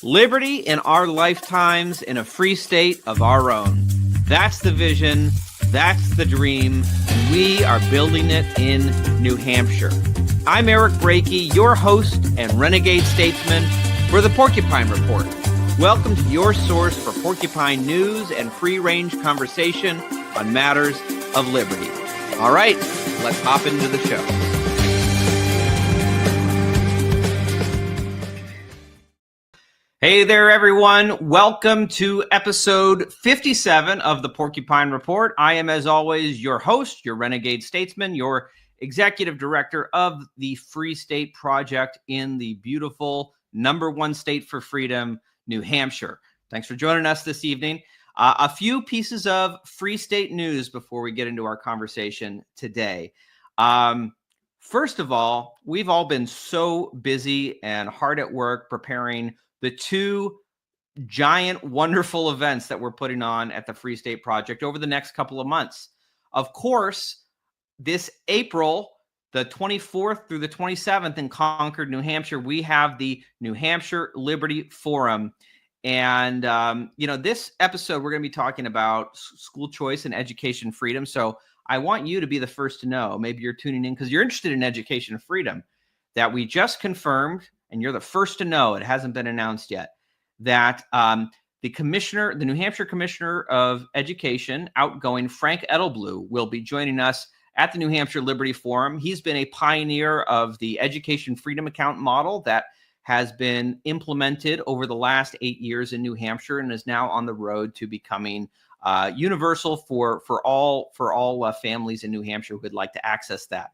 Liberty in our lifetimes in a free state of our own. That's the vision. That's the dream. We are building it in New Hampshire. I'm Eric Brakey, your host and renegade statesman for the Porcupine Report. Welcome to your source for porcupine news and free-range conversation on matters of liberty. All right, let's hop into the show. Hey there, everyone. Welcome to episode 57 of the Porcupine Report. I am, as always, your host, your renegade statesman, your executive director of the Free State Project in the beautiful #1 state for freedom, New Hampshire. Thanks for joining us this evening. A few pieces of Free State news before we get into our conversation today. First of all, we've all been so busy and hard at work preparing the two giant, wonderful events that we're putting on at the Free State Project over the next couple of months. Of course, this April, the 24th through the 27th in Concord, New Hampshire, we have the New Hampshire Liberty Forum. And, this episode, we're going to be talking about school choice and education freedom. So I want you to be the first to know, maybe you're tuning in because you're interested in education freedom, that we just confirmed, and you're the first to know, it hasn't been announced yet, that the New Hampshire Commissioner of Education, outgoing Frank Edelblue, will be joining us at the New Hampshire Liberty Forum. He's been a pioneer of the education freedom account model that has been implemented over the last 8 years in New Hampshire and is now on the road to becoming universal for all families in New Hampshire who would like to access that.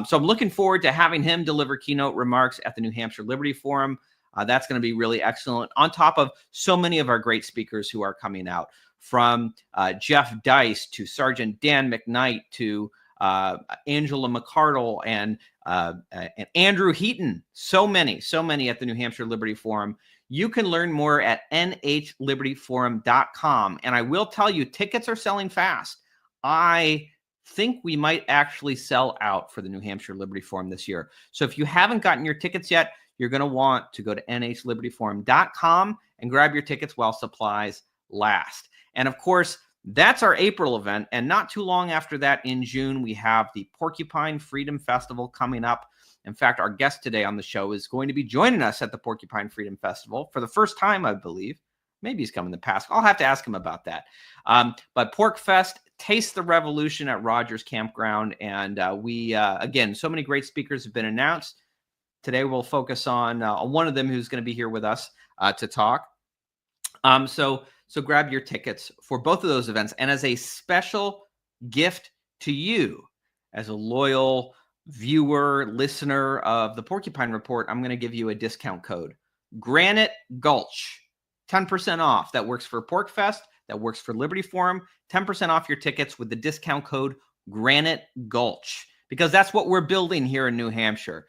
So I'm looking forward to having him deliver keynote remarks at the New Hampshire Liberty Forum. That's going to be really excellent, on top of so many of our great speakers who are coming out, from Jeff Dice to Sergeant Dan McKnight to Angela McCardle and Andrew Heaton. So many at the New Hampshire Liberty Forum. You can learn more at nhlibertyforum.com. And I will tell you, tickets are selling fast. I think we might actually sell out for the New Hampshire Liberty Forum this year. So if you haven't gotten your tickets yet, you're going to want to go to nhlibertyforum.com and grab your tickets while supplies last. And of course, that's our April event. And not too long after that, in June, we have the Porcupine Freedom Festival coming up. In fact, our guest today on the show is going to be joining us at the Porcupine Freedom Festival for the first time, I believe. Maybe he's come in the past. I'll have to ask him about that. But Pork Fest, Taste the Revolution at Rogers Campground. And again, so many great speakers have been announced. Today, we'll focus on one of them who's going to be here with us to talk. So grab your tickets for both of those events. And as a special gift to you, as a loyal viewer, listener of the Porcupine Report, I'm going to give you a discount code, Granite Gulch, 10% off. That works for Pork Fest. That works for Liberty Forum. 10% off your tickets with the discount code Granite Gulch, because that's what we're building here in New Hampshire.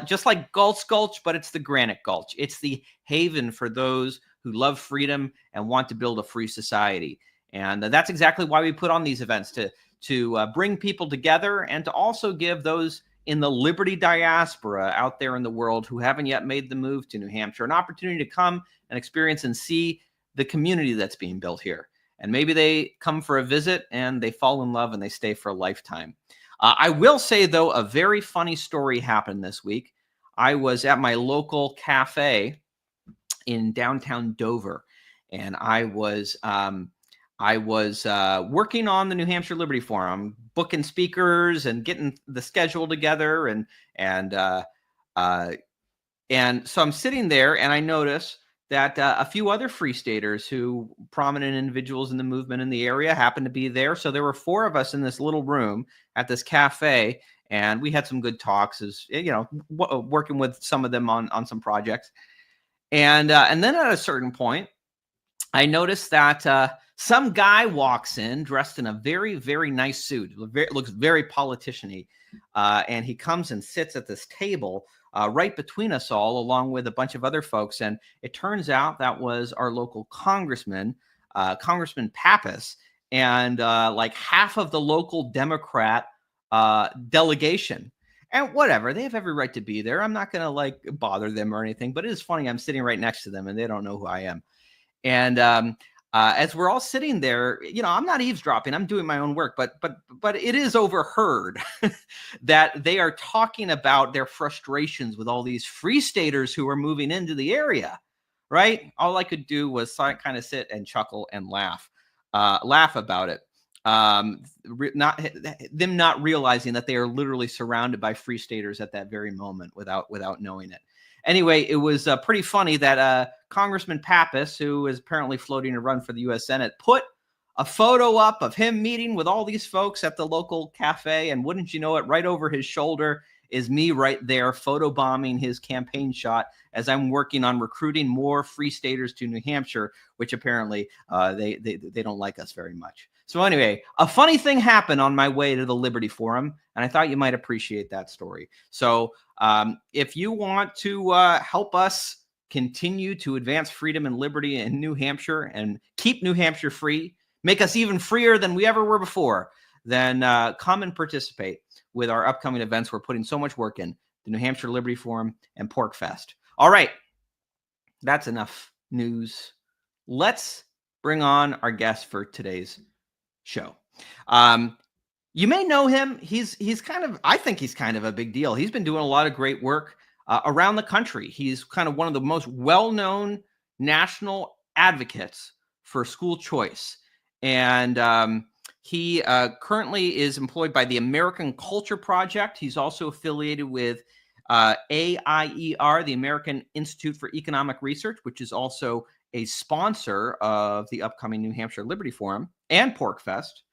Just like Gulch Gulch, but it's the Granite Gulch. It's the haven for those who love freedom and want to build a free society. And that's exactly why we put on these events, to bring people together and to also give those in the Liberty diaspora out there in the world who haven't yet made the move to New Hampshire an opportunity to come and experience and see the community that's being built here. And maybe they come for a visit and they fall in love and they stay for a lifetime. I will say, though, a very funny story happened this week. I was at my local cafe in downtown Dover, and I was working on the New Hampshire Liberty Forum, booking speakers and getting the schedule together, and so I'm sitting there, and I notice that a few other Free Staters, who prominent individuals in the movement in the area, happened to be there. So there were 4 of us in this little room at this cafe, and we had some good talks, as working with some of them on some projects. And then at a certain point, I noticed that some guy walks in dressed in a very, very nice suit. It looks very politician-y. And he comes and sits at this table right between us all, along with a bunch of other folks. And it turns out that was our local congressman, Congressman Pappas, and like half of the local Democrat delegation. And whatever, they have every right to be there. I'm not going to like bother them or anything, but it is funny. I'm sitting right next to them and they don't know who I am. And as we're all sitting there, I'm not eavesdropping. I'm doing my own work, but it is overheard that they are talking about their frustrations with all these free staters who are moving into the area. Right? All I could do was kind of sit and chuckle and laugh about it. Not realizing that they are literally surrounded by free staters at that very moment without knowing it. Anyway, it was pretty funny that Congressman Pappas, who is apparently floating to run for the U.S. Senate, put a photo up of him meeting with all these folks at the local cafe. And wouldn't you know it, right over his shoulder is me right there photobombing his campaign shot as I'm working on recruiting more free staters to New Hampshire, which apparently they don't like us very much. So anyway, a funny thing happened on my way to the Liberty Forum, and I thought you might appreciate that story. So if you want to help us continue to advance freedom and liberty in New Hampshire and keep New Hampshire free, make us even freer than we ever were before, then come and participate with our upcoming events. We're putting so much work in the New Hampshire Liberty Forum and Pork Fest. All right, that's enough news. Let's bring on our guest for today's show. You may know him. I think he's kind of a big deal. He's been doing a lot of great work around the country. He's kind of one of the most well-known national advocates for school choice. And he currently is employed by the American Culture Project. He's also affiliated with AIER, the American Institute for Economic Research, which is also a sponsor of the upcoming New Hampshire Liberty Forum and Pork Fest.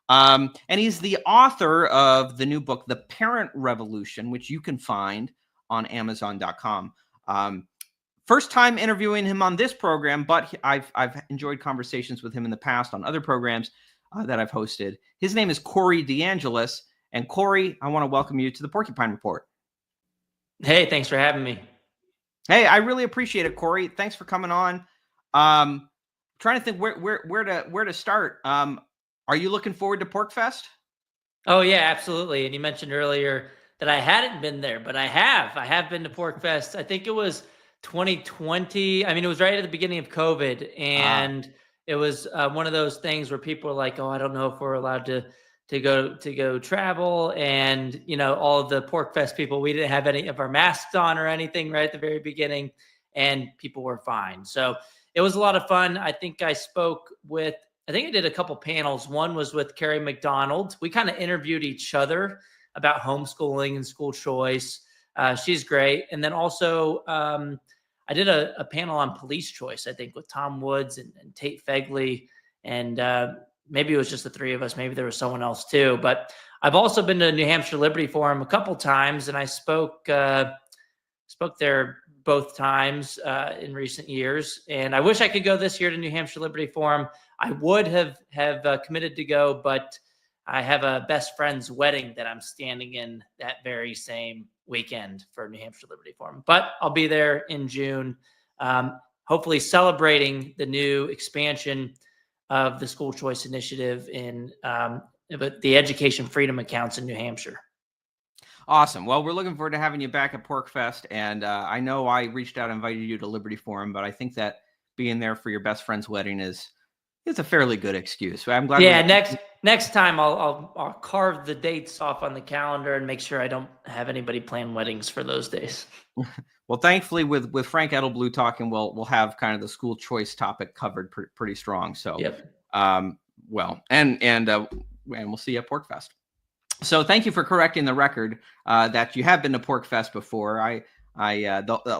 And he's the author of the new book, The Parent Revolution, which you can find on Amazon.com. First time interviewing him on this program, but I've enjoyed conversations with him in the past on other programs that I've hosted. His name is Corey DeAngelis. And Corey, I want to welcome you to the Porcupine Report. Hey, thanks for having me. Hey, I really appreciate it, Corey. Thanks for coming on. Trying to think where to start. Are you looking forward to Pork Fest? Oh yeah, absolutely. And you mentioned earlier that I hadn't been there, but I have been to Pork Fest. I think it was 2020. I mean, it was right at the beginning of COVID, and it was one of those things where people are like, "Oh, I don't know if we're allowed to go travel." And all of the Pork Fest people, we didn't have any of our masks on or anything right at the very beginning, and people were fine. So it was a lot of fun. I think I did a couple panels. One was with Carrie McDonald. We kind of interviewed each other about homeschooling and school choice. She's great. And then also I did a panel on police choice, I think, with Tom Woods and Tate Fegley. And maybe it was just the three of us. Maybe there was someone else too. But I've also been to New Hampshire Liberty Forum a couple times, and I spoke there both times in recent years. And I wish I could go this year to New Hampshire Liberty Forum. I would have committed to go, but I have a best friend's wedding that I'm standing in that very same weekend for New Hampshire Liberty Forum. But I'll be there in June, hopefully celebrating the new expansion of the school choice initiative in the education freedom accounts in New Hampshire. Awesome. Well, we're looking forward to having you back at Pork Fest. And I know I reached out and invited you to Liberty Forum, but I think that being there for your best friend's wedding is a fairly good excuse. So I'm glad. Yeah, next time I'll carve the dates off on the calendar and make sure I don't have anybody plan weddings for those days. Well, thankfully, with Frank Edelblue talking, we'll have kind of the school choice topic covered pretty strong. So, yep. And we'll see you at Pork Fest. So, thank you for correcting the record that you have been to Pork Fest before. A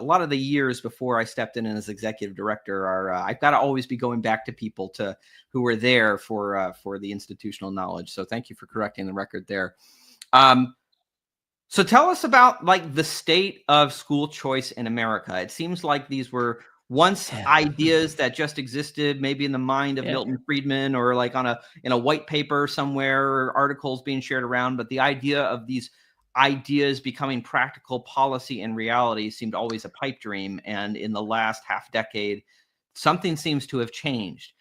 lot of the years before I stepped in as executive director I've got to always be going back to people who were there for the institutional knowledge. So thank you for correcting the record there. So tell us about the state of school choice in America. It seems like these were once ideas that just existed maybe in the mind of Milton Friedman or in a white paper somewhere or articles being shared around. But the idea of these ideas becoming practical policy and reality seemed always a pipe dream. And in the last half decade, something seems to have changed.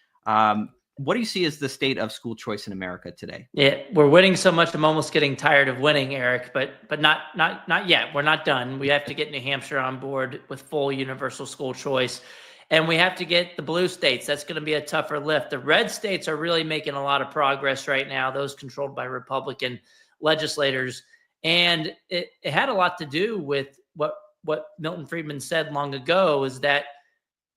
what do you see as the state of school choice in America today? Yeah, we're winning so much. I'm almost getting tired of winning, Eric, but not yet. We're not done. We have to get New Hampshire on board with full universal school choice. And we have to get the blue states. That's going to be a tougher lift. The red states are really making a lot of progress right now, those controlled by Republican legislators. And it had a lot to do with what Milton Friedman said long ago, is that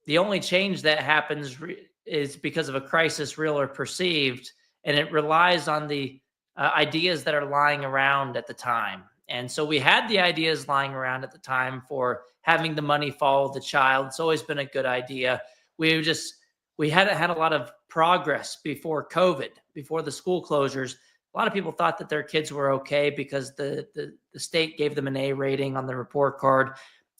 the only change that happens is because of a crisis, real or perceived, and it relies on the ideas that are lying around at the time. And so we had the ideas lying around at the time for having the money follow the child. It's always been a good idea. We hadn't had a lot of progress before COVID, before the school closures. A lot of people thought that their kids were okay because the state gave them an A rating on the report card,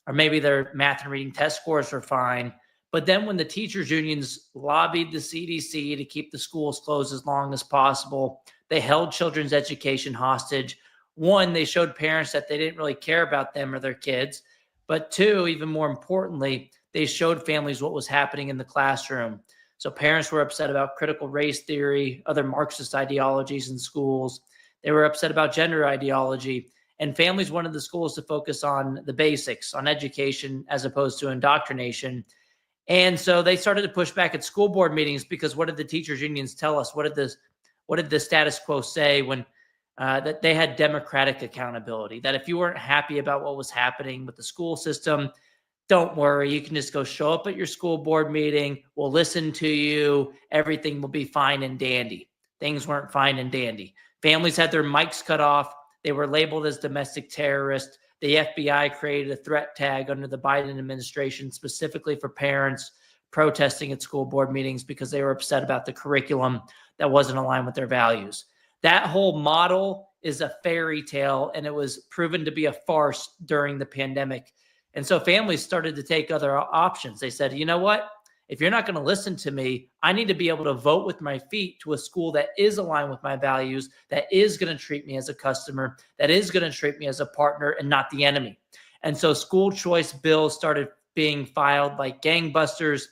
or maybe their math and reading test scores were fine. But then when the teachers unions lobbied the CDC to keep the schools closed as long as possible, they held children's education hostage. One, they showed parents that they didn't really care about them or their kids. But two, even more importantly, they showed families what was happening in the classroom. So parents were upset about critical race theory, other Marxist ideologies in schools. They were upset about gender ideology. And families wanted the schools to focus on the basics, on education, as opposed to indoctrination. And so they started to push back at school board meetings, because what did the teachers unions tell us? What did the status quo say when that they had democratic accountability, that if you weren't happy about what was happening with the school system, don't worry, you can just go show up at your school board meeting. We'll listen to you. Everything will be fine and dandy. Things weren't fine and dandy. Families had their mics cut off. They were labeled as domestic terrorists. The FBI created a threat tag under the Biden administration specifically for parents protesting at school board meetings because they were upset about the curriculum that wasn't aligned with their values. That whole model is a fairy tale, and it was proven to be a farce during the pandemic. And so families started to take other options. They said, you know what? If you're not going to listen to me, I need to be able to vote with my feet to a school that is aligned with my values, that is going to treat me as a customer, that is going to treat me as a partner and not the enemy. And so school choice bills started being filed like gangbusters,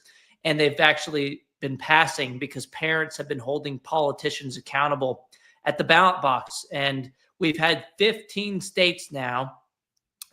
and they've actually been passing because parents have been holding politicians accountable at the ballot box. And we've had 15 states now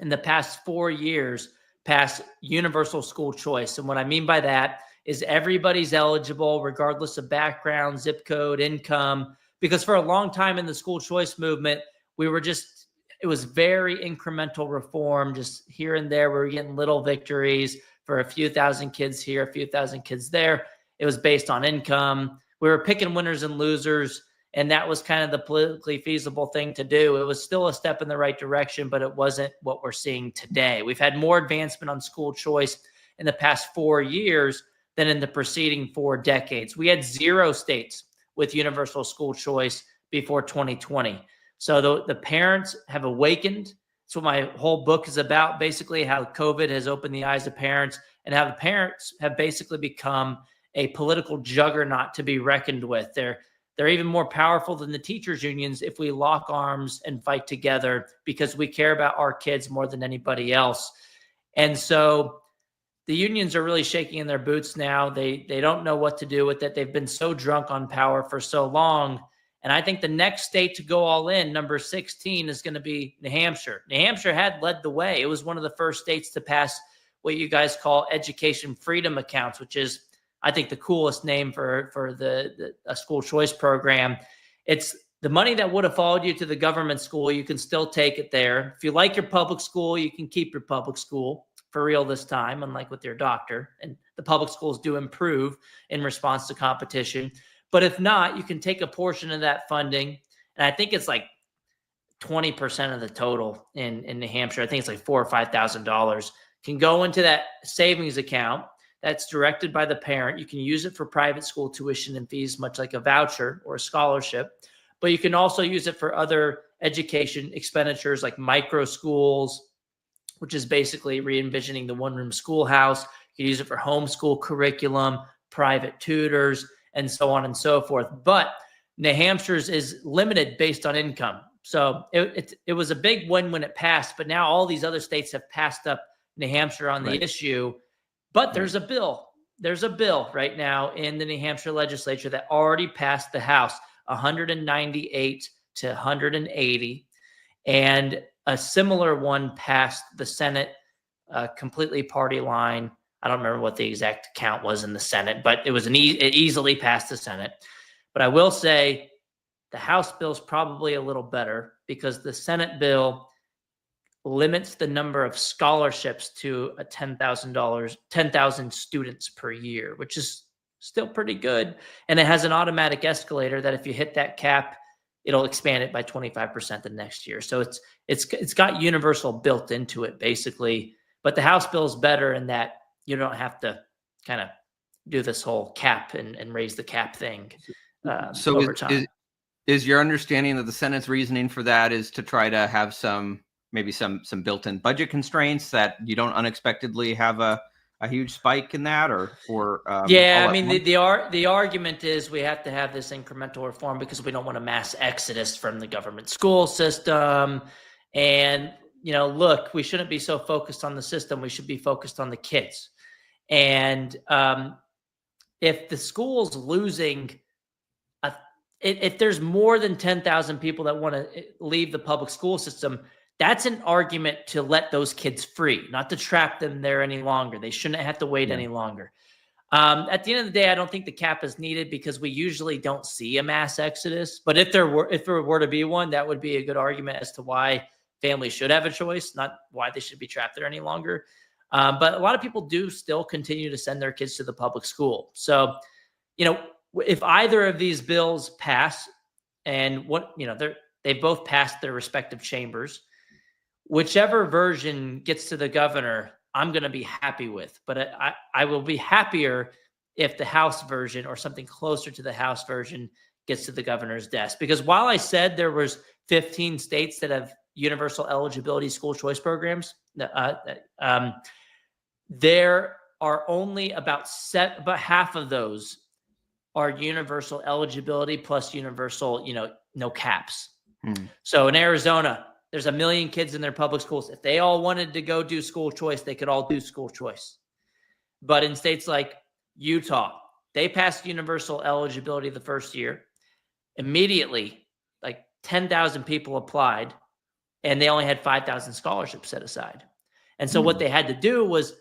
in the past 4 years pass universal school choice. And what I mean by that is everybody's eligible, regardless of background, zip code, income, because for a long time in the school choice movement, it was very incremental reform, just here and there. We were getting little victories for a few thousand kids here, a few thousand kids there. It was based on income. We were picking winners and losers, and that was kind of the politically feasible thing to do. It was still a step in the right direction, but it wasn't what we're seeing today. We've had more advancement on school choice in the past 4 years than in the preceding 4 decades. We had 0 states with universal school choice before 2020. So the parents have awakened. That's what my whole book is about, basically how COVID has opened the eyes of parents, and how the parents have basically become a political juggernaut to be reckoned with. They're even more powerful than the teachers unions if we lock arms and fight together, because we care about our kids more than anybody else. And so the unions are really shaking in their boots now. They don't know what to do with it. They've been so drunk on power for so long. And I think the next state to go all in, number 16, is going to be New Hampshire. New Hampshire had led the way. It was one of the first states to pass what you guys call education freedom accounts, which is, I think, the coolest name for a school choice program. It's the money that would have followed you to the government school. You can still take it there. If you like your public school, you can keep your public school for real this time, unlike with your doctor. And the public schools do improve in response to competition. But if not, you can take a portion of that funding. And I think it's like 20% of the total in New Hampshire. I think it's like $4,000 or $5,000 can go into that savings account that's directed by the parent. You can use it for private school tuition and fees, much like a voucher or a scholarship. But you can also use it for other education expenditures like micro schools, which is basically re-envisioning the one-room schoolhouse. You can use it for homeschool curriculum, private tutors, and so on and so forth. But New Hampshire's is limited based on income. So it was a big win when it passed, but now all these other states have passed up New Hampshire on the issue. But there's a bill there's a bill right now in the New Hampshire legislature that already passed the House, 198 to 180, and a similar one passed the Senate, completely party line. I don't remember what the exact count was in the Senate, but it was it easily passed the Senate. But I will say the House bill is probably a little better because the Senate bill limits the number of scholarships to a $10,000, 10,000 students per year, which is still pretty good. And it has an automatic escalator that if you hit that cap, it'll expand it by 25% the next year. So it's got universal built into it basically. But the House bill is better in that you don't have to kind of do this whole cap and raise the cap thing over time. Is your understanding of the Senate's reasoning for that is to try to have maybe some built-in budget constraints that you don't unexpectedly have a huge spike in that, or yeah, I mean the argument is we have to have this incremental reform because we don't want a mass exodus from the government school system. And look, we shouldn't be so focused on the system. We should be focused on the kids. And if the school's losing, if there's more than 10,000 people that want to leave the public school system, that's an argument to let those kids free, not to trap them there any longer. They shouldn't have to wait any longer. At the end of the day, I don't think the cap is needed because we usually don't see a mass exodus. But if there were to be one, that would be a good argument as to why families should have a choice, not why they should be trapped there any longer. But a lot of people do still continue to send their kids to the public school. So, if either of these bills pass, and they both passed their respective chambers, whichever version gets to the governor, I'm going to be happy with. But I will be happier if the House version or something closer to the House version gets to the governor's desk. Because while I said there was 15 states that have universal eligibility school choice programs, there are only about half of those are universal eligibility plus universal, no caps. So in Arizona, there's 1 million kids in their public schools. If they all wanted to go do school choice, they could all do school choice. But in states like Utah, they passed universal eligibility the first year. Immediately, like 10,000 people applied, and they only had 5,000 scholarships set aside. And so what they had to do was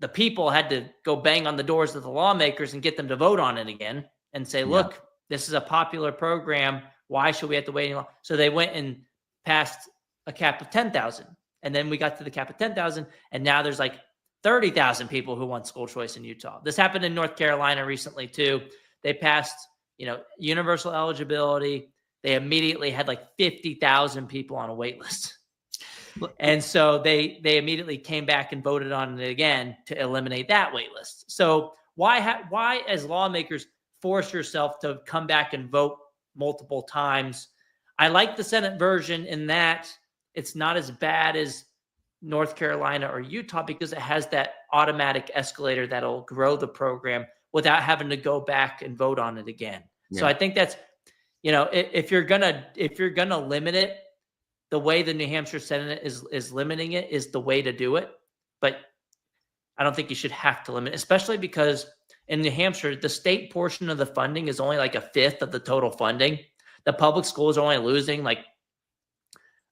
the people had to go bang on the doors of the lawmakers and get them to vote on it again and say, look, this is a popular program. Why should we have to wait any longer? So they went and passed a cap of 10,000. And then we got to the cap of 10,000. And now there's like 30,000 people who want school choice in Utah. This happened in North Carolina recently too. They passed, universal eligibility. They immediately had like 50,000 people on a wait list. And so they immediately came back and voted on it again to eliminate that wait list. So why as lawmakers force yourself to come back and vote multiple times? I like the Senate version in that it's not as bad as North Carolina or Utah because it has that automatic escalator that'll grow the program without having to go back and vote on it again. So I think that's, if you're gonna limit it, the way the New Hampshire Senate is limiting it is the way to do it. But I don't think you should have to limit it, especially because in New Hampshire, the state portion of the funding is only like 1/5 of the total funding. The public schools are only losing like,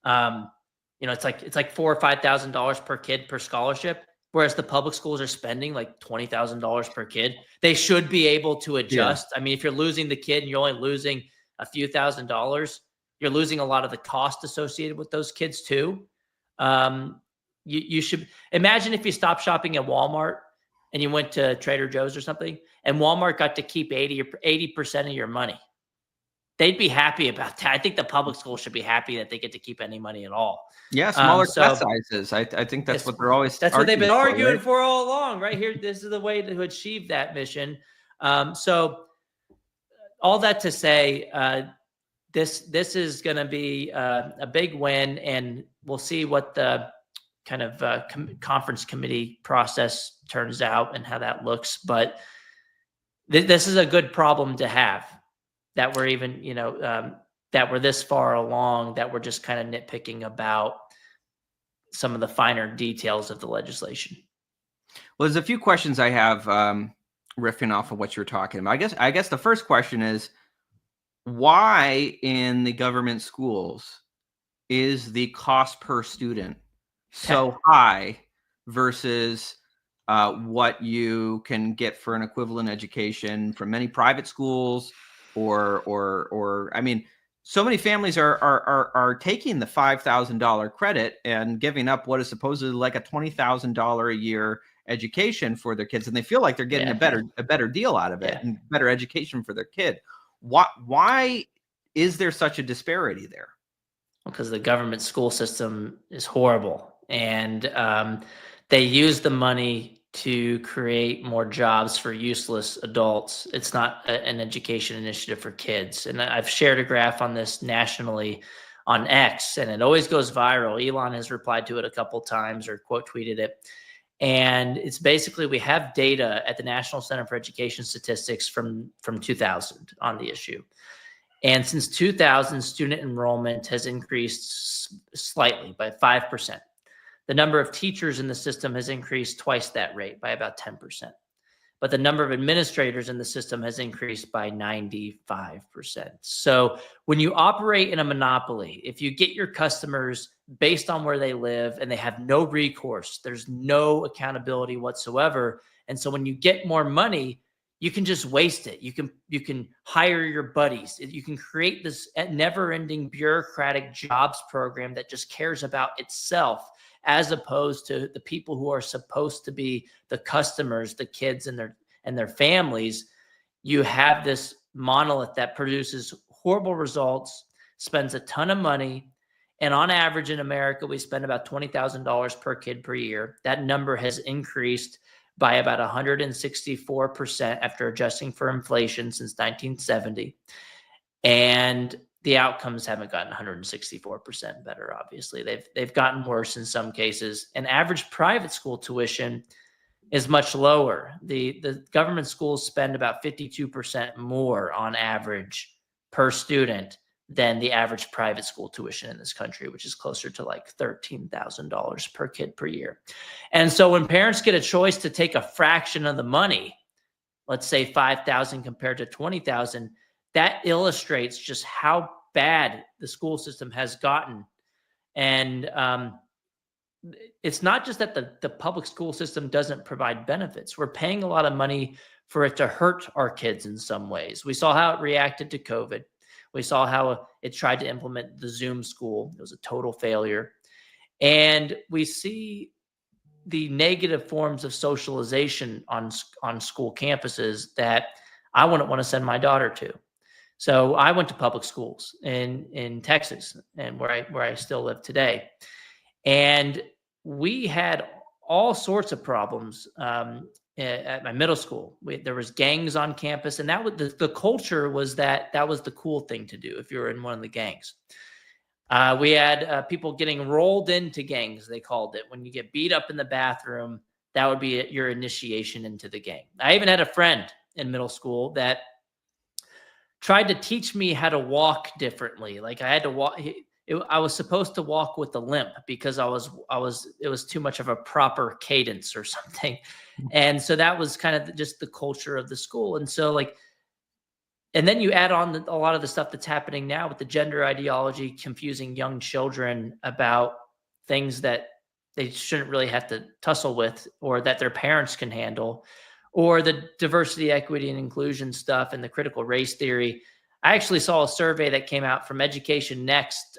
it's like $4,000 or $5,000 per kid per scholarship, whereas the public schools are spending like $20,000 per kid. They should be able to adjust. I mean, if you're losing the kid and you're only losing a few $1,000s, you're losing a lot of the cost associated with those kids too. You should imagine if you stopped shopping at Walmart and you went to Trader Joe's or something, and Walmart got to keep 80% of your money. They'd be happy about that. I think the public school should be happy that they get to keep any money at all. Yeah, smaller class sizes. I think that's what they're always. That's what they've been arguing for all along, right here. This is the way to achieve that mission. So, all that to say, this is going to be a big win, and we'll see what the kind of conference committee process turns out and how that looks. But this is a good problem to have. That we're even, that we're this far along, that we're just kind of nitpicking about some of the finer details of the legislation. Well, there's a few questions I have riffing off of what you're talking about. I guess the first question is, why in the government schools is the cost per student so high versus what you can get for an equivalent education from many private schools, or I mean, so many families are taking the $5,000 credit and giving up what is supposedly like a $20,000 a year education for their kids, and they feel like they're getting a better deal out of it and better education for their kid. Why is there such a disparity there? Because the government school system is horrible, and they use the money to create more jobs for useless adults. It's not an education initiative for kids. And I've shared a graph on this nationally on X, and it always goes viral. Elon has replied to it a couple times or quote tweeted it. And it's basically, we have data at the National Center for Education Statistics from 2000 on the issue. And since 2000, student enrollment has increased slightly by 5%. The number of teachers in the system has increased twice that rate, by about 10%. But the number of administrators in the system has increased by 95%. So when you operate in a monopoly, if you get your customers based on where they live and they have no recourse, there's no accountability whatsoever. And so when you get more money, you can just waste it. You can hire your buddies. You can create this never-ending bureaucratic jobs program that just cares about itself, as opposed to the people who are supposed to be the customers, the kids and their families. You have this monolith that produces horrible results, spends a ton of money, and on average in America, we spend about $20,000 per kid per year. That number has increased by about 164% after adjusting for inflation since 1970. And the outcomes haven't gotten 164% better, obviously. They've gotten worse in some cases. And average private school tuition is much lower. The government schools spend about 52% more on average per student than the average private school tuition in this country, which is closer to like $13,000 per kid per year. And so when parents get a choice to take a fraction of the money, let's say $5,000 compared to $20,000, that illustrates just how bad the school system has gotten. And it's not just that the public school system doesn't provide benefits. We're paying a lot of money for it to hurt our kids in some ways. We saw how it reacted to COVID. We saw how it tried to implement the Zoom school. It was a total failure. And we see the negative forms of socialization on school campuses that I wouldn't want to send my daughter to. So I went to public schools in Texas, and where I still live today. And we had all sorts of problems at my middle school. There was gangs on campus, and that was the culture was that was the cool thing to do if you were in one of the gangs. We had people getting rolled into gangs, they called it. When you get beat up in the bathroom, that would be your initiation into the gang. I even had a friend in middle school that tried to teach me how to walk differently. Like I had to walk. I was supposed to walk with a limp because it was too much of a proper cadence or something. And so that was kind of just the culture of the school. And so and then you add on a lot of the stuff that's happening now with the gender ideology, confusing young children about things that they shouldn't really have to tussle with, or that their parents can handle, or the diversity, equity, and inclusion stuff and the critical race theory. I actually saw a survey that came out from Education Next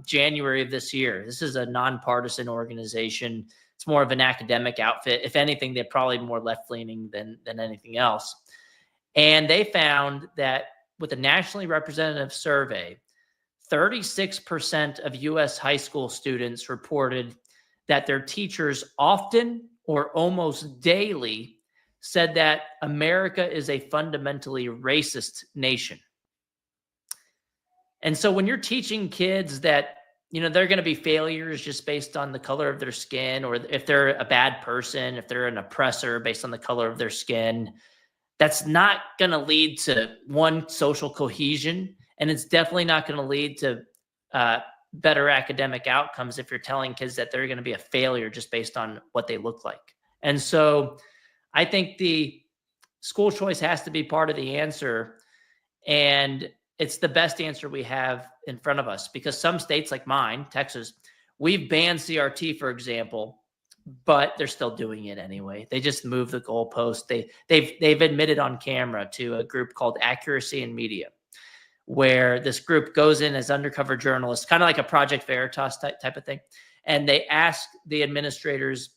January of this year. This is a nonpartisan organization. It's more of an academic outfit. If anything, they're probably more left-leaning than anything else. And they found that with a nationally representative survey, 36% of U.S. high school students reported that their teachers often or almost daily said that America is a fundamentally racist nation. And so when you're teaching kids that, they're going to be failures just based on the color of their skin, or if they're a bad person, if they're an oppressor based on the color of their skin, that's not going to lead to social cohesion. And it's definitely not going to lead to better academic outcomes if you're telling kids that they're going to be a failure just based on what they look like. And so I think the school choice has to be part of the answer. And it's the best answer we have in front of us, because some states like mine, Texas, we've banned CRT, for example, but they're still doing it anyway. They just move the goalpost. They've admitted on camera to a group called Accuracy in Media, where this group goes in as undercover journalists, kind of like a Project Veritas type of thing. And they ask the administrators,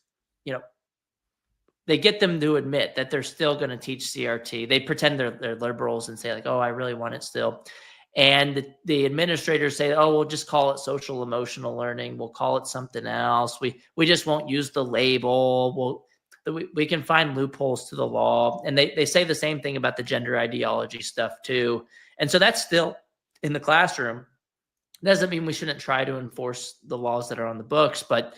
they get them to admit that they're still going to teach CRT. They pretend they're liberals and say like, oh, I really want it still. And the administrators say, oh, we'll just call it social emotional learning. We'll call it something else. We just won't use the label. We can find loopholes to the law. And they say the same thing about the gender ideology stuff too. And so that's still in the classroom. Doesn't mean we shouldn't try to enforce the laws that are on the books, but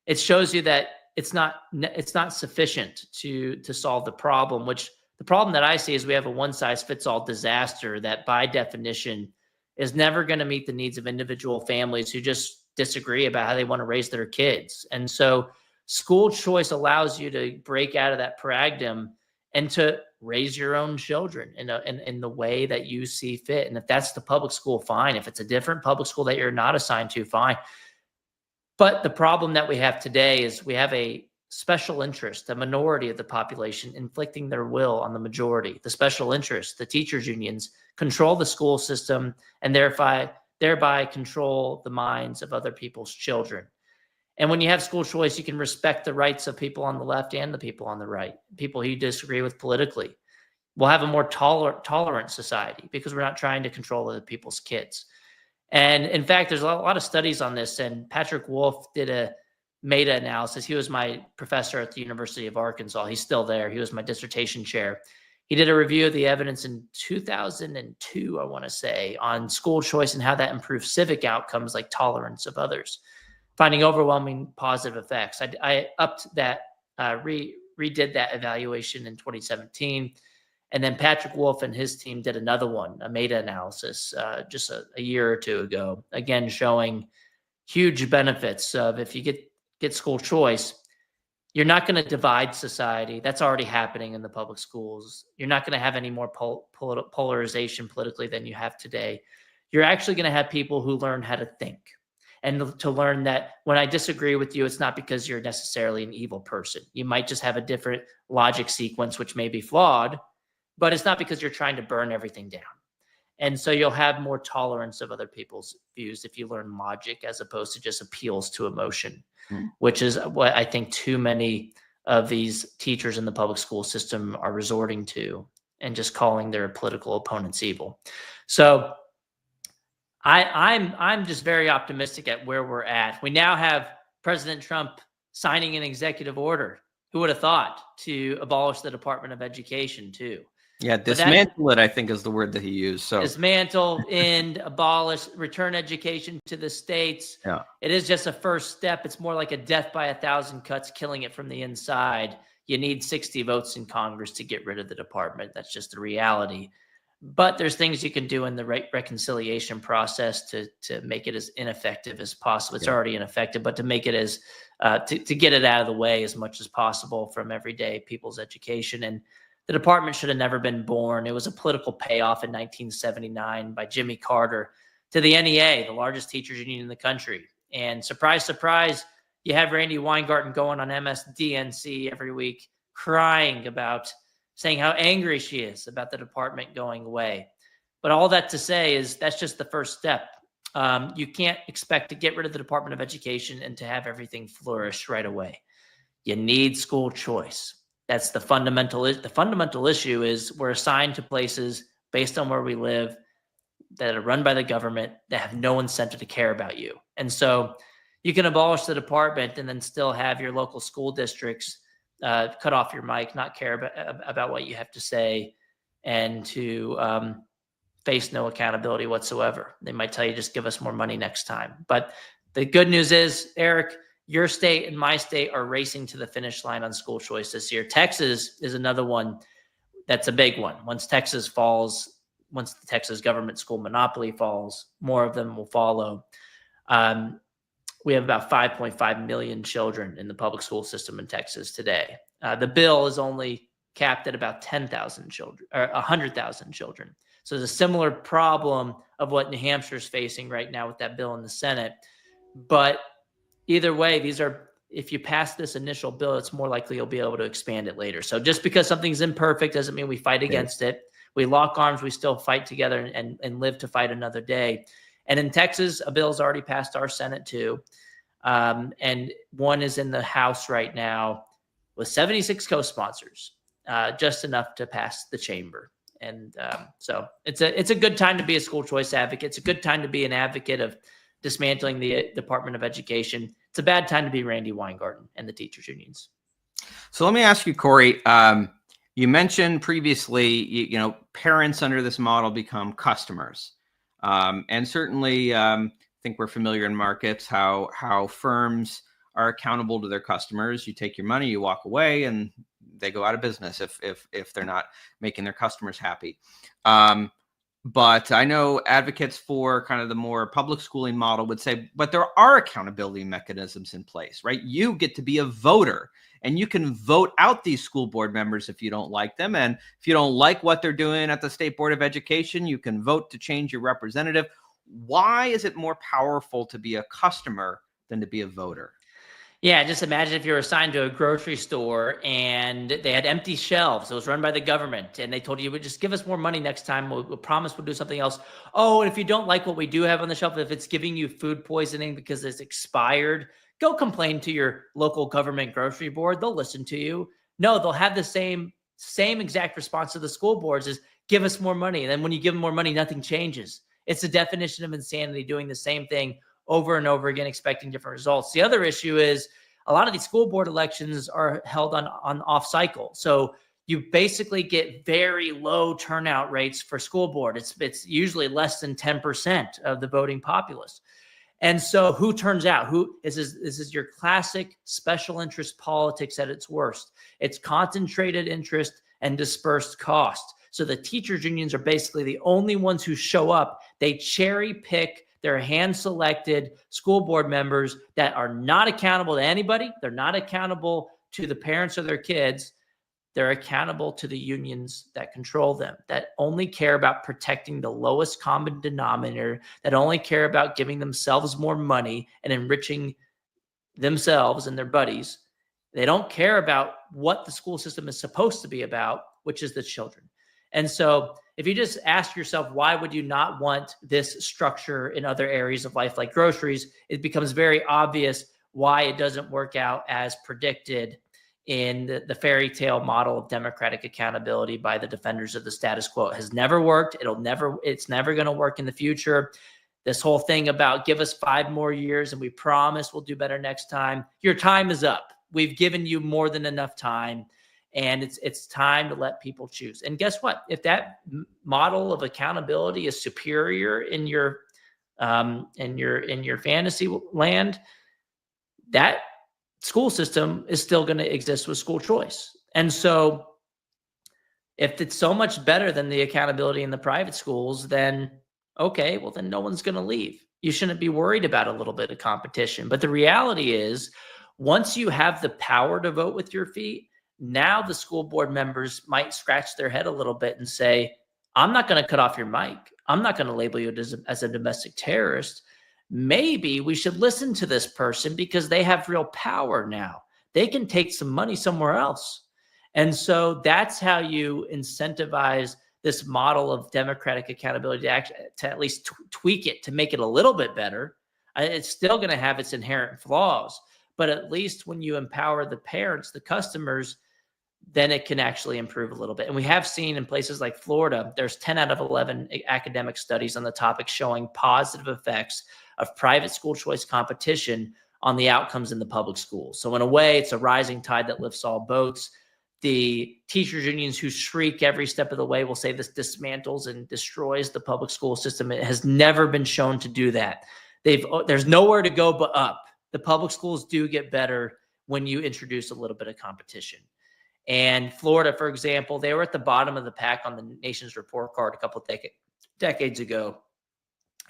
it shows you that it's not sufficient to solve the problem. Which the problem that I see is we have a one-size-fits-all disaster that by definition is never going to meet the needs of individual families who just disagree about how they want to raise their kids. And so school choice allows you to break out of that paradigm and to raise your own children in the way that you see fit. And if that's the public school, fine. If it's a different public school that you're not assigned to, fine. But the problem that we have today is we have a special interest, a minority of the population inflicting their will on the majority. The special interest, the teachers' unions, control the school system and thereby control the minds of other people's children. And when you have school choice, you can respect the rights of people on the left and the people on the right, people who you disagree with politically. We'll have a more tolerant society because we're not trying to control other people's kids. And in fact, there's a lot of studies on this, and Patrick Wolf did a meta-analysis. He was my professor at the University of Arkansas. He's still there. He was my dissertation chair. He did a review of the evidence in 2002, I want to say, on school choice and how that improves civic outcomes like tolerance of others, finding overwhelming positive effects. I upped that, redid that evaluation in 2017. And then Patrick Wolf and his team did another one, a meta-analysis, just a year or two ago, again, showing huge benefits of if you get school choice, you're not going to divide society. That's already happening in the public schools. You're not going to have any more polarization politically than you have today. You're actually going to have people who learn how to think and to learn that when I disagree with you, it's not because you're necessarily an evil person. You might just have a different logic sequence, which may be flawed, but it's not because you're trying to burn everything down. And so you'll have more tolerance of other people's views if you learn logic as opposed to just appeals to emotion, which is what I think too many of these teachers in the public school system are resorting to and just calling their political opponents evil. So I'm just very optimistic at where we're at. We now have President Trump signing an executive order. Who would have thought, to abolish the Department of Education too? Yeah, dismantle it, I think, is the word that he used. So dismantle, end, abolish, return education to the states. Yeah. It is just a first step. It's more like a death by 1,000 cuts, killing it from the inside. You need 60 votes in Congress to get rid of the department. That's just the reality. But there's things you can do in the reconciliation process to make it as ineffective as possible. It's already ineffective, but to make it as to get it out of the way as much as possible from everyday people's education. And the department should have never been born. It was a political payoff in 1979 by Jimmy Carter to the NEA, the largest teachers union in the country. And surprise, surprise, you have Randy Weingarten going on MSDNC every week crying about, saying how angry she is about the department going away. But all that to say is that's just the first step. You can't expect to get rid of the Department of Education and to have everything flourish right away. You need school choice. That's the fundamental. The fundamental issue is we're assigned to places based on where we live that are run by the government that have no incentive to care about you. And so you can abolish the department and then still have your local school districts cut off your mic, not care about what you have to say, and to face no accountability whatsoever. They might tell you, just give us more money next time. But the good news is, Eric, your state and my state are racing to the finish line on school choice this year. Texas is another one that's a big one. Once Texas falls, once the Texas government school monopoly falls, more of them will follow. we have about 5.5 million children in the public school system in Texas today. The bill is only capped at about 10,000 children or 100,000 children. So there's a similar problem of what New Hampshire is facing right now with that bill in the Senate. But either way, if you pass this initial bill, it's more likely you'll be able to expand it later. So just because something's imperfect doesn't mean we fight against it. We lock arms, we still fight together and live to fight another day. And in Texas, a bill's already passed our Senate too. And one is in the House right now with 76 co-sponsors, just enough to pass the chamber. And so it's a good time to be a school choice advocate. It's a good time to be an advocate of dismantling the Department of Education. It's a bad time to be Randy Weingarten and the teachers unions. So let me ask you, Corey, you mentioned previously, parents under this model become customers. And certainly, I think we're familiar in markets how firms are accountable to their customers. You take your money, you walk away, and they go out of business if they're not making their customers happy. But I know advocates for kind of the more public schooling model would say, but there are accountability mechanisms in place, right? You get to be a voter and you can vote out these school board members if you don't like them. And if you don't like what they're doing at the State Board of Education, you can vote to change your representative. Why is it more powerful to be a customer than to be a voter? Yeah, just imagine if you were assigned to a grocery store and they had empty shelves. It was run by the government, and they told you, just give us more money next time. We'll promise we'll do something else. Oh, and if you don't like what we do have on the shelf, if it's giving you food poisoning because it's expired, go complain to your local government grocery board. They'll listen to you. No, they'll have the same exact response to the school boards is give us more money. And then when you give them more money, nothing changes. It's the definition of insanity, doing the same thing over and over again, expecting different results. The other issue is a lot of these school board elections are held on off cycle. So you basically get very low turnout rates for school board. It's usually less than 10% of the voting populace. And so who turns out? This is your classic special interest politics at its worst. It's concentrated interest and dispersed cost. So the teachers unions are basically the only ones who show up. They cherry pick their hand-selected school board members that are not accountable to anybody. They're not accountable to the parents or their kids. They're accountable to the unions that control them, that only care about protecting the lowest common denominator, that only care about giving themselves more money and enriching themselves and their buddies. They don't care about what the school system is supposed to be about, which is the children. And so if you just ask yourself, why would you not want this structure in other areas of life like groceries, it becomes very obvious why it doesn't work out as predicted in the fairy tale model of democratic accountability by the defenders of the status quo. It has never worked. It's never going to work in the future. This whole thing about give us 5 more years and we promise we'll do better next time. Your time is up. We've given you more than enough time. And it's time to let people choose. And guess what? If that model of accountability is superior in your fantasy land, that school system is still going to exist with school choice. And so if it's so much better than the accountability in the private schools, then okay, well then no one's going to leave. You shouldn't be worried about a little bit of competition. But the reality is, once you have the power to vote with your feet, now the school board members might scratch their head a little bit and say, I'm not going to cut off your mic. I'm not going to label you as a domestic terrorist. Maybe we should listen to this person because they have real power now. They can take some money somewhere else. And so that's how you incentivize this model of democratic accountability to at least tweak it, to make it a little bit better. It's still going to have its inherent flaws, but at least when you empower the parents, the customers, then it can actually improve a little bit. And we have seen in places like Florida, there's 10 out of 11 academic studies on the topic showing positive effects of private school choice competition on the outcomes in the public schools. So in a way, it's a rising tide that lifts all boats. The teachers unions who shriek every step of the way will say this dismantles and destroys the public school system. It has never been shown to do that. There's nowhere to go but up. The public schools do get better when you introduce a little bit of competition. And Florida, for example, they were at the bottom of the pack on the nation's report card a couple of decades ago.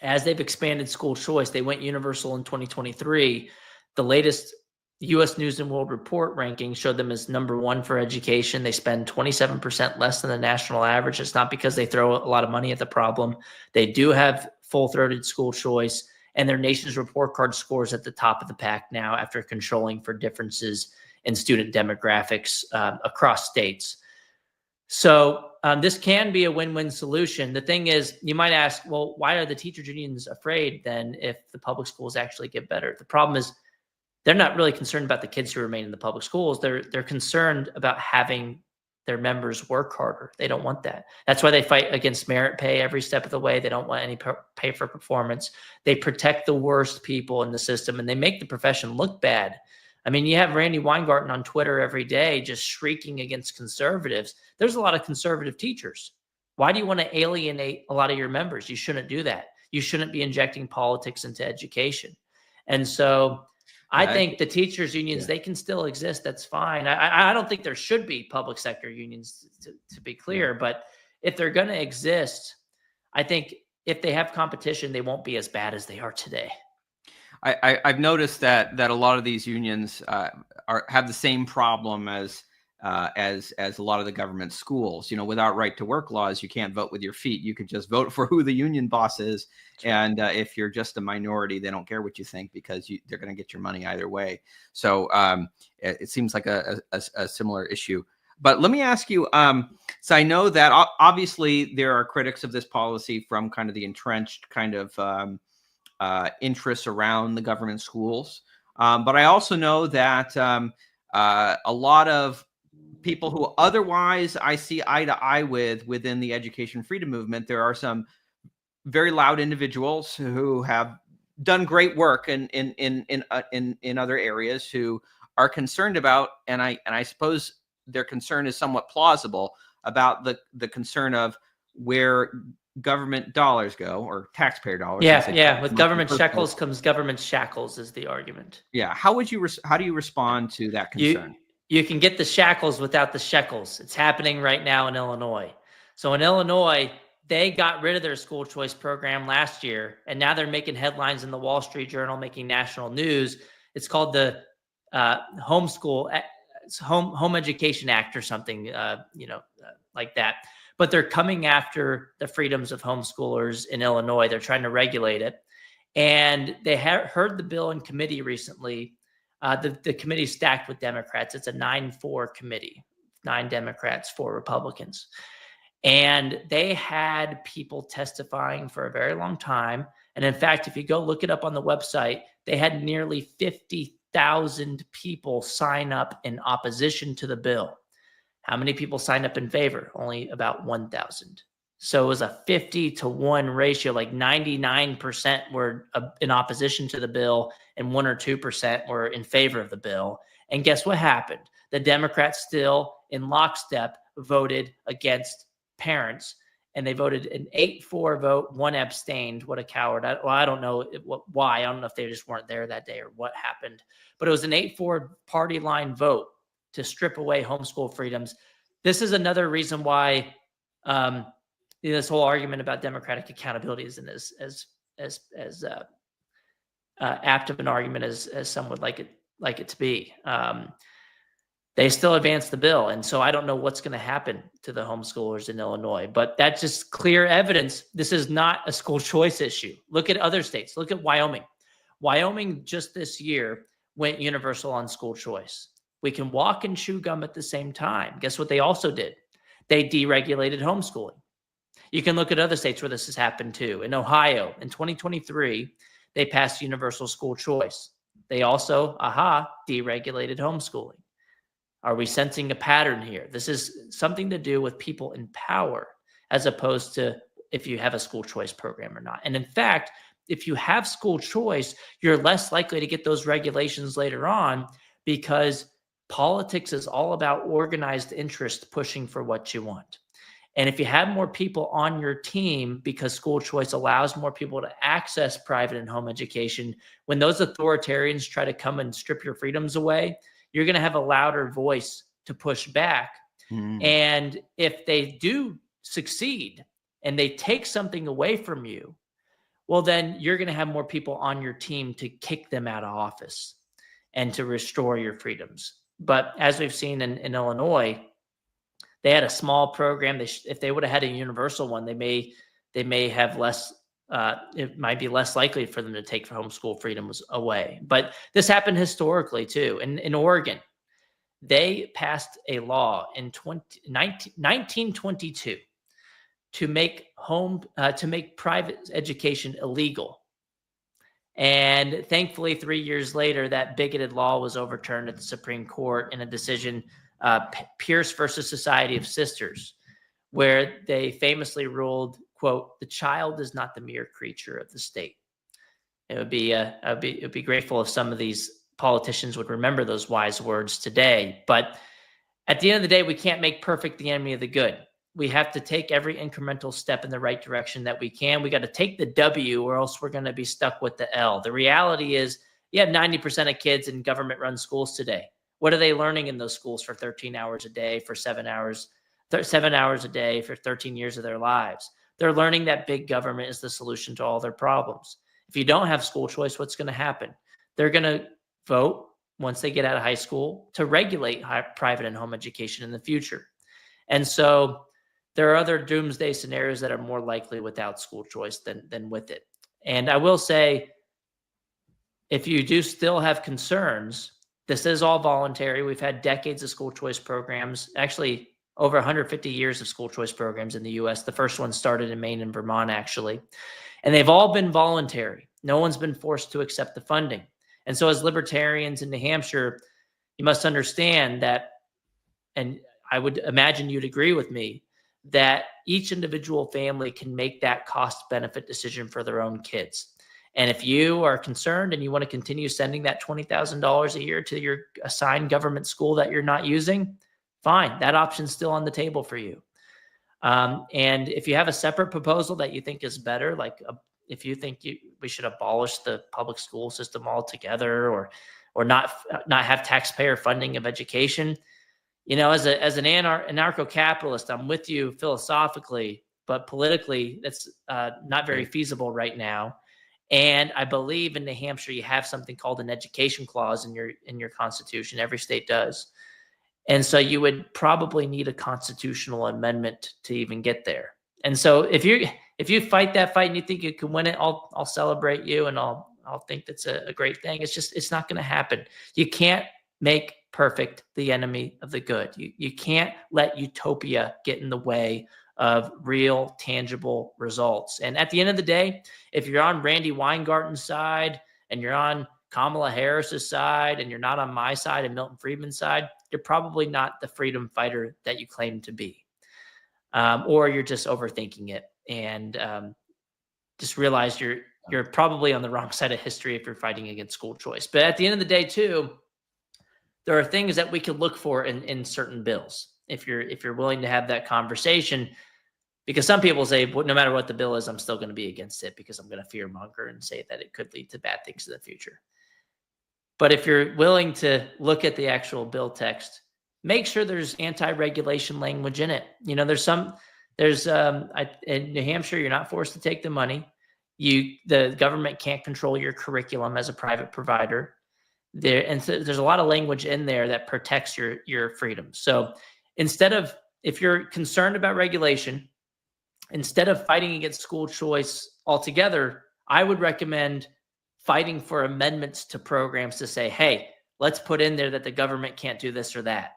as they've expanded school choice, they went universal in 2023. The latest U.S. News and World Report ranking showed them as number one for education. They spend 27% less than the national average. It's not because they throw a lot of money at the problem. They do have full-throated school choice, and their nation's report card scores at the top of the pack now after controlling for differences in student demographics across states. So this can be a win-win solution. The thing is, you might ask, well, why are the teachers unions afraid then if the public schools actually get better? The problem is they're not really concerned about the kids who remain in the public schools. They're concerned about having their members work harder. They don't want that. That's why they fight against merit pay every step of the way. They don't want any pay for performance. They protect the worst people in the system, and they make the profession look bad. I mean, you have Randy Weingarten on Twitter every day just shrieking against conservatives. There's a lot of conservative teachers. Why do you want to alienate a lot of your members? You shouldn't do that. You shouldn't be injecting politics into education. And so I think the teachers unions, they can still exist. That's fine. I don't think there should be public sector unions, to be clear. But if they're going to exist, I think if they have competition, they won't be as bad as they are today. I've noticed that a lot of these unions have the same problem as a lot of the government schools. You know, without right to work laws, you can't vote with your feet. You could just vote for who the union boss is, and if you're just a minority, they don't care what you think because they're going to get your money either way. So it seems like a similar issue. But let me ask you. So I know that obviously there are critics of this policy from kind of the entrenched kind of interests around the government schools. But I also know that a lot of people who otherwise I see eye to eye with within the education freedom movement, there are some very loud individuals who have done great work in other areas who are concerned about, and I suppose their concern is somewhat plausible, about the concern of where government dollars go, or taxpayer dollars. Yeah. With government shekels comes government shackles is the argument. Yeah. How do you respond to that concern? You can get the shackles without the shekels. It's happening right now in Illinois. So in Illinois, they got rid of their school choice program last year, and now they're making headlines in the Wall Street Journal, making national news. It's called the Home Education Act or something, like that. But they're coming after the freedoms of homeschoolers in Illinois. They're trying to regulate it. And they heard the bill in committee recently. The committee stacked with Democrats. It's a 9-4 committee, 9 Democrats, 4 Republicans. And they had people testifying for a very long time. And in fact, if you go look it up on the website, they had nearly 50,000 people sign up in opposition to the bill. How many people signed up in favor? Only about 1,000. So it was a 50-to-1 ratio, like 99% were in opposition to the bill and 1 or 2% were in favor of the bill. And guess what happened? The Democrats still, in lockstep, voted against parents, and they voted an 8-4 vote, 1 abstained. What a coward. I don't know why. I don't know if they just weren't there that day or what happened. But it was an 8-4 party line vote to strip away homeschool freedoms. This is another reason why this whole argument about democratic accountability isn't as apt of an argument as some would like it to be. They still advance the bill, and so I don't know what's going to happen to the homeschoolers in Illinois. But that's just clear evidence. This is not a school choice issue. Look at other states. Look at Wyoming. Wyoming just this year went universal on school choice. We can walk and chew gum at the same time. Guess what they also did? They deregulated homeschooling. You can look at other states where this has happened too. In Ohio, in 2023, they passed universal school choice. They also, deregulated homeschooling. Are we sensing a pattern here? This is something to do with people in power as opposed to if you have a school choice program or not. And in fact, if you have school choice, you're less likely to get those regulations later on because politics is all about organized interest pushing for what you want. And if you have more people on your team, because school choice allows more people to access private and home education, when those authoritarians try to come and strip your freedoms away, you're going to have a louder voice to push back. And if they do succeed and they take something away from you, well, then you're going to have more people on your team to kick them out of office and to restore your freedoms. But as we've seen in Illinois, they had a small program. If they would have had a universal one, they may have less. It might be less likely for them to take homeschool freedoms away. But this happened historically too. In Oregon, they passed a law in 1922 to make private education illegal. And thankfully, 3 years later, that bigoted law was overturned at the Supreme Court in a decision, Pierce versus Society of Sisters, where they famously ruled, quote, "The child is not the mere creature of the state." It would be grateful if some of these politicians would remember those wise words today. But at the end of the day, we can't make perfect the enemy of the good. We have to take every incremental step in the right direction that we can. We got to take the W, or else we're going to be stuck with the L. The reality is you have 90% of kids in government-run schools today. What are they learning in those schools for 13 hours a day, for 7 hours a day, for 13 years of their lives? They're learning that big government is the solution to all their problems. If you don't have school choice, what's going to happen? They're going to vote once they get out of high school to regulate private and home education in the future. And so there are other doomsday scenarios that are more likely without school choice than with it. And I will say, if you do still have concerns, this is all voluntary. We've had decades of school choice programs, actually over 150 years of school choice programs in the US. The first one started in Maine and Vermont, actually. And they've all been voluntary. No one's been forced to accept the funding. And so as libertarians in New Hampshire, you must understand that, and I would imagine you'd agree with me, that each individual family can make that cost-benefit decision for their own kids. And if you are concerned and you want to continue sending that $20,000 a year to your assigned government school that you're not using, fine, that option's still on the table for you. And if you have a separate proposal that you think is better, like if you think we should abolish the public school system altogether, or not have taxpayer funding of education, you know, as an anarcho-capitalist, I'm with you philosophically, but politically, that's not very feasible right now. And I believe in New Hampshire, you have something called an education clause in your constitution. Every state does. And so you would probably need a constitutional amendment to even get there. And so if you fight that fight and you think you can win it, I'll celebrate you, and I'll think that's a great thing. It's not going to happen. You can't make perfect the enemy of the good. You can't let utopia get in the way of real, tangible results. And at the end of the day, if you're on Randy Weingarten's side and you're on Kamala Harris's side and you're not on my side and Milton Friedman's side, you're probably not the freedom fighter that you claim to be. Or you're just overthinking it, and just realize you're probably on the wrong side of history if you're fighting against school choice. But at the end of the day, too, there are things that we could look for in certain bills if you're willing to have that conversation. Because some people say, well, no matter what the bill is, I'm still going to be against it because I'm going to fearmonger and say that it could lead to bad things in the future. But if you're willing to look at the actual bill text, make sure there's anti-regulation language in it. You know, in New Hampshire, you're not forced to take the money. The government can't control your curriculum as a private provider. And so there's a lot of language in there that protects your freedom. So if you're concerned about regulation, instead of fighting against school choice altogether, I would recommend fighting for amendments to programs to say, hey, let's put in there that the government can't do this or that.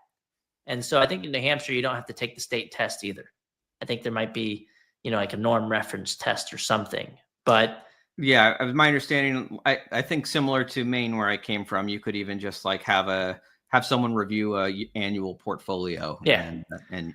And so I think in New Hampshire, you don't have to take the state test either. I think there might be, like a norm reference test or something. But yeah, my understanding, I think similar to Maine, where I came from, you could even just like have someone review a annual portfolio, and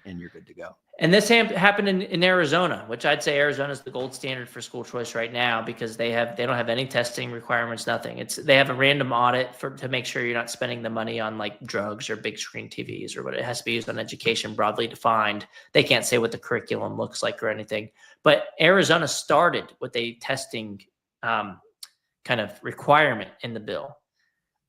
you're good to go. And this happened in Arizona, which I'd say Arizona is the gold standard for school choice right now, because they don't have any testing requirements, nothing. They have a random audit to make sure you're not spending the money on like drugs or big screen TVs or what. It has to be used on education, broadly defined. They can't say what the curriculum looks like or anything. But Arizona started with a testing kind of requirement in the bill.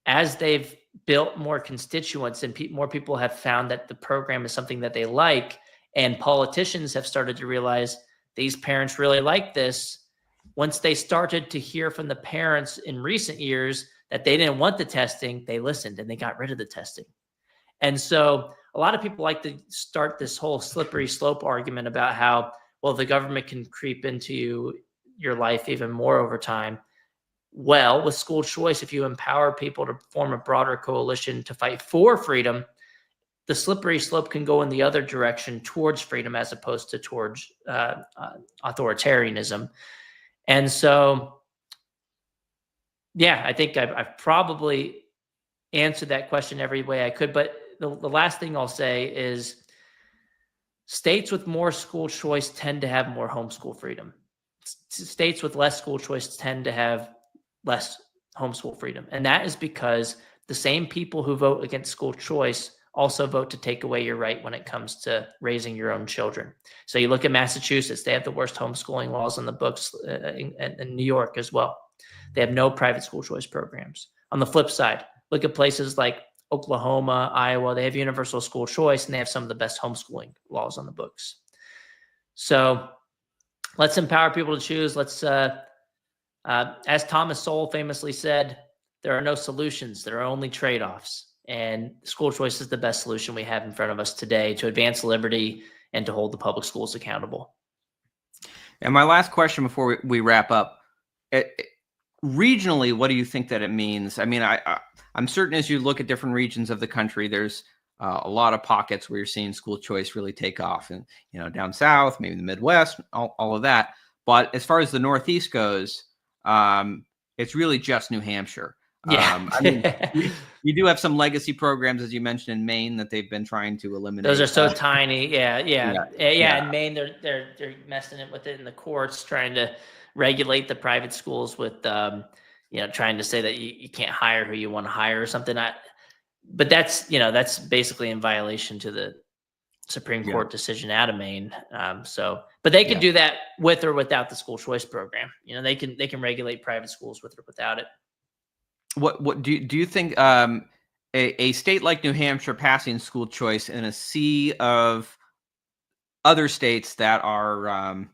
As they've built more constituents and more people have found that the program is something that they like, and politicians have started to realize these parents really like this, once they started to hear from the parents in recent years that they didn't want the testing, they listened and they got rid of the testing. And so a lot of people like to start this whole slippery slope argument about how, well, the government can creep into your life even more over time. Well, with school choice, if you empower people to form a broader coalition to fight for freedom, the slippery slope can go in the other direction towards freedom as opposed to towards authoritarianism. And so, yeah, I think I've probably answered that question every way I could. But the last thing I'll say is states with more school choice tend to have more homeschool freedom. States with less school choice tend to have less homeschool freedom. And that is because the same people who vote against school choice also vote to take away your right when it comes to raising your own children. So you look at Massachusetts, they have the worst homeschooling laws on the books, in New York as well. They have no private school choice programs. On the flip side, look at places like Oklahoma, Iowa, they have universal school choice and they have some of the best homeschooling laws on the books. So let's empower people to choose. Let's, as Thomas Sowell famously said, there are no solutions, there are only trade-offs. And school choice is the best solution we have in front of us today to advance liberty and to hold the public schools accountable. And my last question before we wrap up, regionally, what do you think that it means? I mean, I'm certain as you look at different regions of the country, there's a lot of pockets where you're seeing school choice really take off, and down south, maybe the Midwest, all of that. But as far as the Northeast goes, it's really just New Hampshire. Yeah. I mean, you do have some legacy programs, as you mentioned, in Maine that they've been trying to eliminate. Those are so tiny. Yeah. In Maine, they're messing it with it in the courts, trying to regulate the private schools with, trying to say that you can't hire who you want to hire or something. But that's basically in violation to the Supreme Court decision out of Maine. But they can do that with or without the school choice program. They can regulate private schools with or without it. What do you think a state like New Hampshire passing school choice in a sea of other states that are,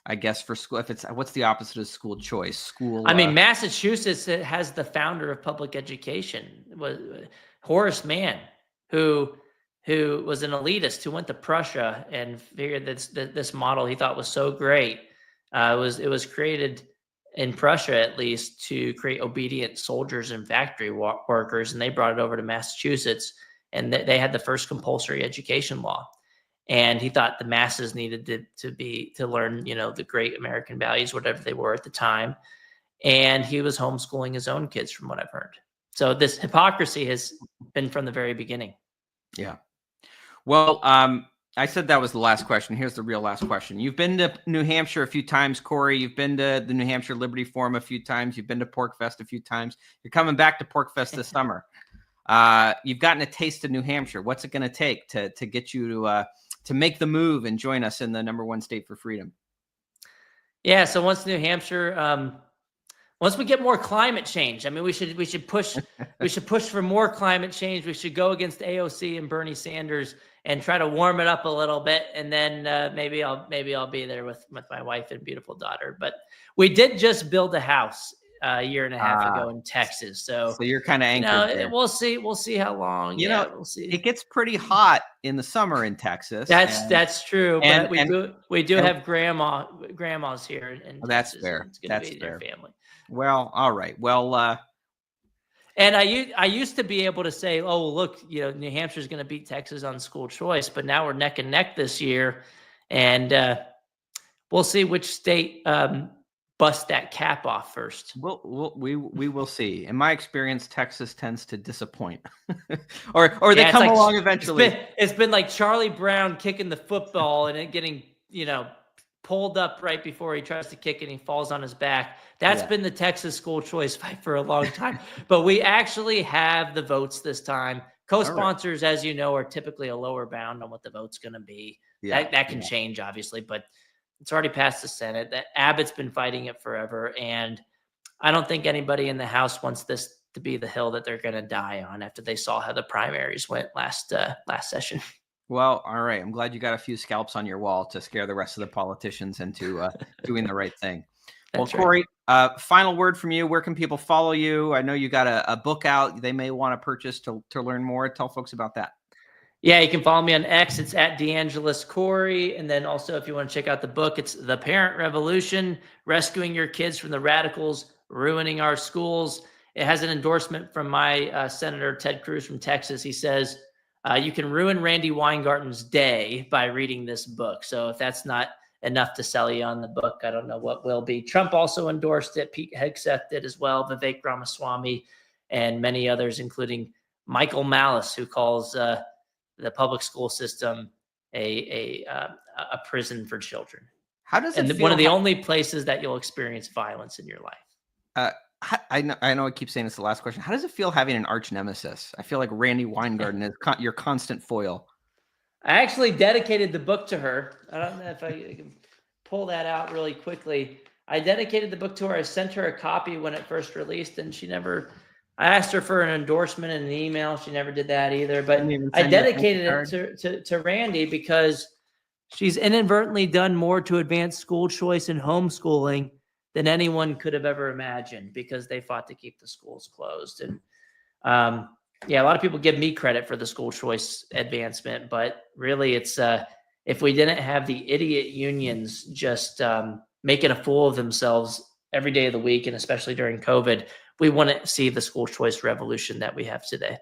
I guess for school, what's the opposite of school choice? Massachusetts has the founder of public education, was Horace Mann, who was an elitist who went to Prussia and figured that this model he thought was so great. It was created in Prussia, at least, to create obedient soldiers and factory workers, and they brought it over to Massachusetts, and they had the first compulsory education law. And he thought the masses needed to learn, the great American values, whatever they were at the time. And he was homeschooling his own kids, from what I've heard. So this hypocrisy has been from the very beginning. Yeah. Well, I said that was the last question. Here's the real last question. You've been to New Hampshire a few times, Corey. You've been to the New Hampshire Liberty Forum a few times. You've been to PorcFest a few times. You're coming back to PorcFest this summer. You've gotten a taste of New Hampshire. What's it going to take to get you to make the move and join us in the #1 state for freedom? Yeah. So once New Hampshire, once we get more climate change, we should push for more climate change. We should go against AOC and Bernie Sanders and try to warm it up a little bit, and then maybe I'll be there with my wife and beautiful daughter. But we did just build a house a year and a half ago in Texas, so you're kind of anchored there. We'll see how long. We'll see. It gets pretty hot in the summer in Texas. That's true. But we do have grandmas here, and that's fair. It's going to be their family. Well, all right. Well, and I used to be able to say, oh, look, New Hampshire's going to beat Texas on school choice, but now we're neck and neck this year, and we'll see which state bust that cap off first. We will see. In my experience, Texas tends to disappoint, or they come along eventually. It's been like Charlie Brown kicking the football and it getting pulled up right before he tries to kick it and he falls on his back. That's been the Texas school choice fight for a long time. But we actually have the votes this time. Co-sponsors, as you know, are typically a lower bound on what the vote's going to be. That can change, obviously, but it's already passed the Senate. That Abbott's been fighting it forever, and I don't think anybody in the House wants this to be the hill that they're going to die on after they saw how the primaries went last session. Well, all right. I'm glad you got a few scalps on your wall to scare the rest of the politicians into doing the right thing. That's Well, Corey, final word from you. Where can people follow you? I know you got a book out they may want to purchase to learn more. Tell folks about that. Yeah, you can follow me on X. It's at DeAngelis Corey. And then also, if you want to check out the book, it's The Parent Revolution, Rescuing Your Kids from the Radicals, Ruining Our Schools. It has an endorsement from my Senator Ted Cruz from Texas. He says, you can ruin Randy Weingarten's day by reading this book. So if that's not enough to sell you on the book, I don't know what will be. Trump also endorsed it. Pete Hegseth did as well, Vivek Ramaswamy, and many others, including Michael Malice, who calls the public school system a prison for children. How does it feel? One of the only places that you'll experience violence in your life. I know I keep saying it's the last question. How does it feel having an arch nemesis? I feel like Randy Weingarten is your constant foil. I actually dedicated the book to her. I don't know if I can pull that out really quickly. I dedicated the book to her. I sent her a copy when it first released, and I asked her for an endorsement in an email. She never did that either. But I dedicated it to Randy because she's inadvertently done more to advance school choice and homeschooling than anyone could have ever imagined, because they fought to keep the schools closed. And yeah, a lot of people give me credit for the school choice advancement, but really it's if we didn't have the idiot unions just making a fool of themselves every day of the week, and especially during COVID, we wouldn't see the school choice revolution that we have today.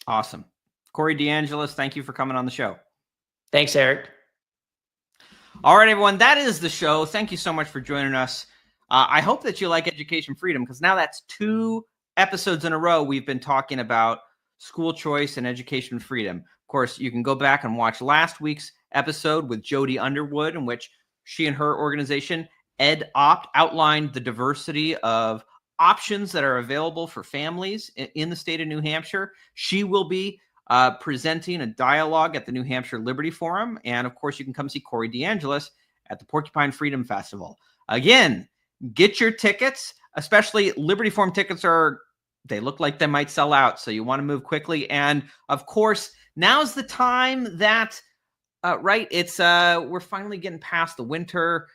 Awesome. Corey DeAngelis, thank you for coming on the show. Thanks, Eric. All right, everyone, that is the show. Thank you so much for joining us. I hope that you like education freedom, because now that's 2 episodes in a row we've been talking about school choice and education freedom. Of course, you can go back and watch last week's episode with Jody Underwood, in which she and her organization, EdOpt, outlined the diversity of options that are available for families in the state of New Hampshire. She will be presenting a dialogue at the New Hampshire Liberty Forum. And of course, you can come see Corey DeAngelis at the Porcupine Freedom Festival. Again, get your tickets, especially Liberty Forum tickets they look like they might sell out. So you want to move quickly. And of course, now's the time that, right, it's we're finally getting past the winter.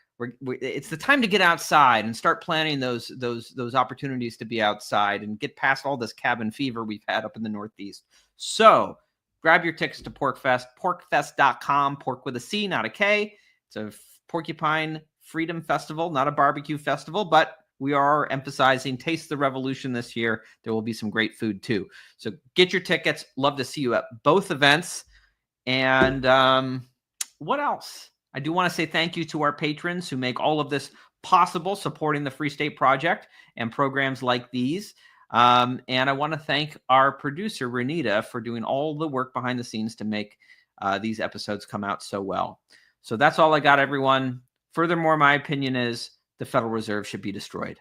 It's the time to get outside and start planning those opportunities to be outside and get past all this cabin fever we've had up in the Northeast. So grab your tickets to PorcFest, porcfest.com, pork with a C, not a K. It's a Porcupine Freedom Festival, not a barbecue festival, but we are emphasizing Taste the Revolution this year. There will be some great food too. So get your tickets. Love to see you at both events. And what else? I do want to say thank you to our patrons who make all of this possible, supporting the Free State Project and programs like these. And I want to thank our producer, Renita, for doing all the work behind the scenes to make these episodes come out so well. So that's all I got, everyone. Furthermore, my opinion is the Federal Reserve should be destroyed.